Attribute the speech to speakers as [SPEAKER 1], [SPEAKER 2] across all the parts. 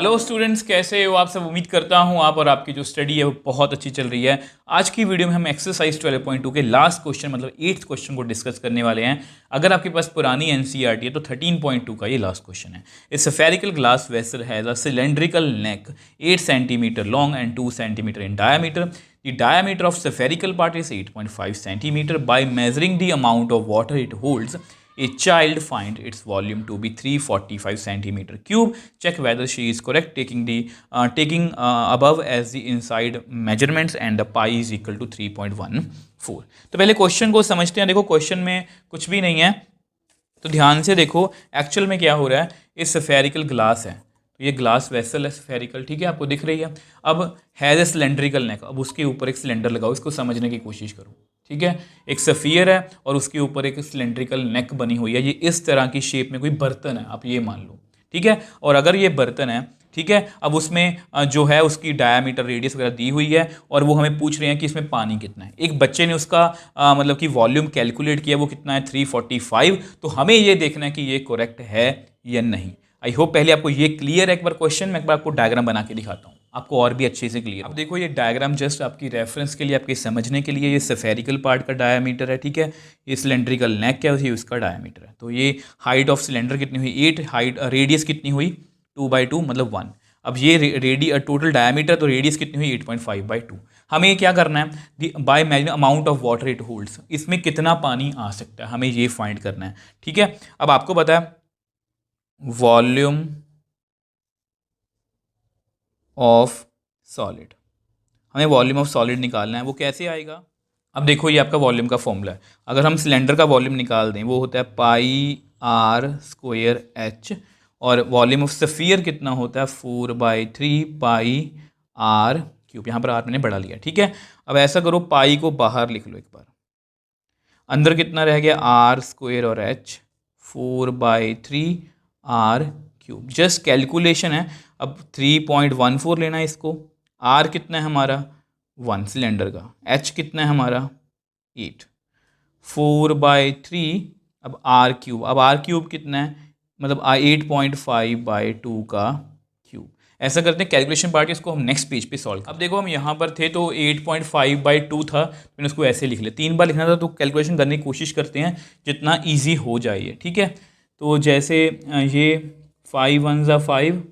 [SPEAKER 1] Hello students, कैसे हो आप सब। उम्मीद करता हूँ आप और आपकी जो स्टडी है वो बहुत अच्छी चल रही है। आज की वीडियो में हम एक्सरसाइज 12.2 के लास्ट क्वेश्चन मतलब 8th क्वेश्चन को डिस्कस करने वाले हैं। अगर आपके पास पुरानी एनसीईआरटी है तो 13.2 का ये लास्ट क्वेश्चन है। ए spherical glass vessel has a cylindrical neck 8 centimetre long and 2 centimetre in diameter. The diameter of spherical part is 8.5 centimeter. By measuring the amount of water it holds, a child find its volume to be 345 centimeter cube. Check whether she is correct, taking above as the inside measurements, and the pi is equal to 3.14. तो पहले question को समझते हैं। देखो question में कुछ भी नहीं है, तो ध्यान से देखो एक्चुअल में क्या हो रहा है। ये स्फेरिकल ग्लास है, तो ये ग्लास वेसल है स्फेरिकल, ठीक है, आपको दिख रही है। अब हैज़ ए सिलेंड्रिकल नेक, अब उसके ऊपर एक सिलेंडर लगाओ, इसको समझने की कोशिश करो, ठीक है। एक सफ़ियर है और उसके ऊपर एक सिलेंड्रिकल नेक बनी हुई है। ये इस तरह की शेप में कोई बर्तन है, आप ये मान लो, ठीक है। और अगर ये बर्तन है, ठीक है, अब उसमें जो है उसकी डायामीटर रेडियस वगैरह दी हुई है और वो हमें पूछ रहे हैं कि इसमें पानी कितना है। एक बच्चे ने उसका मतलब कि वॉल्यूम कैलकुलेट किया, वो कितना है 345। तो हमें ये देखना है कि ये करेक्ट है या नहीं। आई होप पहले आपको ये क्लियर है। एक बार क्वेश्चन मैं एक बार आपको डायग्राम बना के दिखाता हूँ, आपको और भी अच्छे से क्लियर। अब देखो ये डायग्राम जस्ट आपकी रेफरेंस के लिए, आपके समझने के लिए। ये स्फेरिकल पार्ट का डायामीटर है, ठीक है। ये सिलेंड्रिकल नेक क्या है, उसका डायामीटर है। तो ये हाइट ऑफ सिलेंडर कितनी हुई 8, हाइट रेडियस कितनी हुई 2/2 मतलब 1। अब ये टोटल डायामीटर, तो रेडियस कितनी हुई 8.5/2। हमें क्या करना है, by measuring amount of water it holds, इसमें कितना पानी आ सकता है, हमें ये फाइंड करना है, ठीक है। अब आपको पता है वॉल्यूम ऑफ सॉलिड, हमें वॉल्यूम ऑफ सॉलिड निकालना है। वो कैसे आएगा, अब देखो ये आपका वॉल्यूम का फॉर्मूला है। अगर हम सिलेंडर का वॉल्यूम निकाल दें, वो होता है πr²h, और वॉल्यूम ऑफ स्फीयर कितना होता है 4/3 πr³। यहाँ पर आर मैंने बढ़ा लिया, ठीक है। अब ऐसा करो, पाई को बाहर लिख लो एक बार, अंदर कितना रह गया r² और h 4/3 r³। जस्ट कैलकुलेशन है। अब 3.14 लेना है इसको। r कितना है हमारा 1 सिलेंडर का, h कितना है हमारा 8, 4/3 अब r³। अब r³ कितना है, मतलब 8.5/2 का क्यूब। ऐसा करते हैं कैलकुलेशन पार्ट, इसको हम नेक्स्ट पेज पे सॉल्व। अब देखो हम यहाँ पर थे तो 8.5/2 था, मैंने उसको ऐसे लिख लिया। 3 बार लिखना था, तो कैलकुलेशन करने की कोशिश करते हैं जितना ईजी हो जाए ये, ठीक है। तो जैसे ये 5 1 ज़ा 5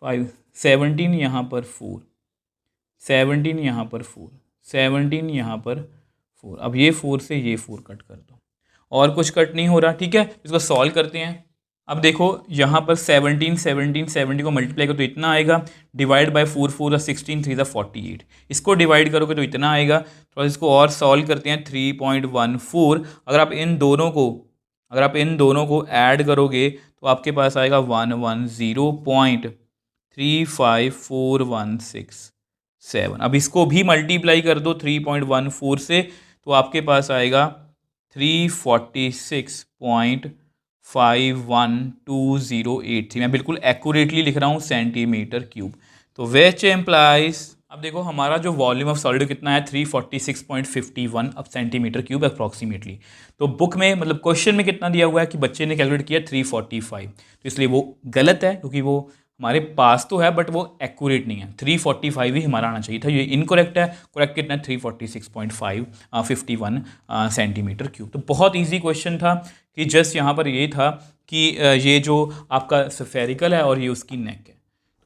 [SPEAKER 1] 5 17 यहाँ पर 4 17 यहाँ पर 4 17 यहाँ पर 4। अब ये 4 से ये 4 कट कर दो, और कुछ कट नहीं हो रहा, ठीक है। इसको सॉल्व करते हैं। अब देखो यहाँ पर 17 को मल्टीप्लाई करो तो इतना आएगा, डिवाइड बाय 4 4 16 3 48। इसको डिवाइड करोगे तो इतना आएगा। थोड़ा इसको और सॉल्व करते हैं। 3.14 अगर आप इन दोनों को ऐड करोगे तो आपके पास आएगा 110.354167। अब इसको भी मल्टीप्लाई कर दो 3.14 से, तो आपके पास आएगा 346.512083। मैं बिल्कुल एक्यूरेटली लिख रहा हूँ सेंटीमीटर क्यूब। तो विच एम्प्लाइज, अब देखो हमारा जो वॉल्यूम ऑफ सॉलिड कितना है 346.51 अब सेंटीमीटर क्यूब अप्रॉक्सीमेटली। तो बुक में मतलब क्वेश्चन में कितना दिया हुआ है कि बच्चे ने कैलकुलेट किया 345, तो इसलिए वो गलत है, क्योंकि वो हमारे पास तो है बट वो एक्यूरेट नहीं है। 345 ही हमारा आना चाहिए था, ये इनकरेक्ट है। करेक्ट कितना है 346.51 सेंटीमीटर क्यूब। तो बहुत ईजी क्वेश्चन था कि जस्ट यहाँ पर ये था कि ये जो आपका स्फेरिकल है और ये उसकी नेक है,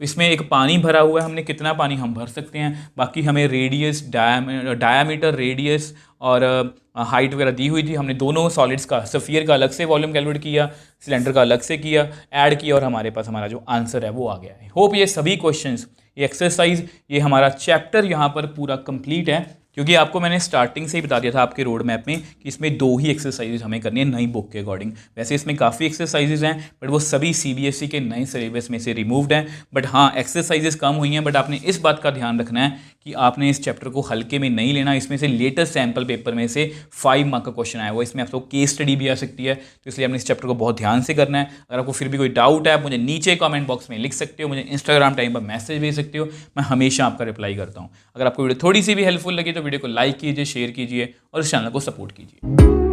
[SPEAKER 1] तो इसमें एक पानी भरा हुआ है। हमने कितना पानी हम भर सकते हैं, बाकी हमें रेडियस डायामीटर रेडियस और हाइट वगैरह दी हुई थी। हमने दोनों सॉलिड्स का, स्फीयर का अलग से वॉल्यूम कैलकुलेट किया, सिलेंडर का अलग से किया, ऐड किया, और हमारे पास हमारा जो आंसर है वो आ गया है। होप ये सभी क्वेश्चंस, ये एक्सरसाइज, ये हमारा चैप्टर यहाँ पर पूरा कंप्लीट है, क्योंकि आपको मैंने स्टार्टिंग से ही बता दिया था आपके रोड मैप में कि इसमें 2 ही एक्सरसाइजेज हमें करनी है नई बुक के अकॉर्डिंग। वैसे इसमें काफ़ी एक्सरसाइजेज हैं बट वो सभी सीबीएसई के नए सिलेबस में से रिमूव्ड हैं। बट हाँ, एक्सरसाइजेज कम हुई हैं, बट आपने इस बात का ध्यान रखना है कि आपने इस चैप्टर को हल्के में नहीं लेना। इसमें से लेटेस्ट सैम्पल पेपर में से 5 मार्क का क्वेश्चन आया हुआ है, इसमें आपको केस स्टडी भी आ सकती है। तो इसलिए आपने इस चैप्टर को बहुत ध्यान से करना है। अगर आपको फिर भी कोई डाउट है, आप मुझे नीचे कमेंट बॉक्स में लिख सकते हो, मुझे इंस्टाग्राम टाइम पर मैसेज भेज सकते हो, मैं हमेशा आपका रिप्लाई करता हूँ। अगर आपको वीडियो थोड़ी सी भी हेल्पफुल लगी तो वीडियो को लाइक कीजिए, शेयर कीजिए और इस चैनल को सपोर्ट कीजिए।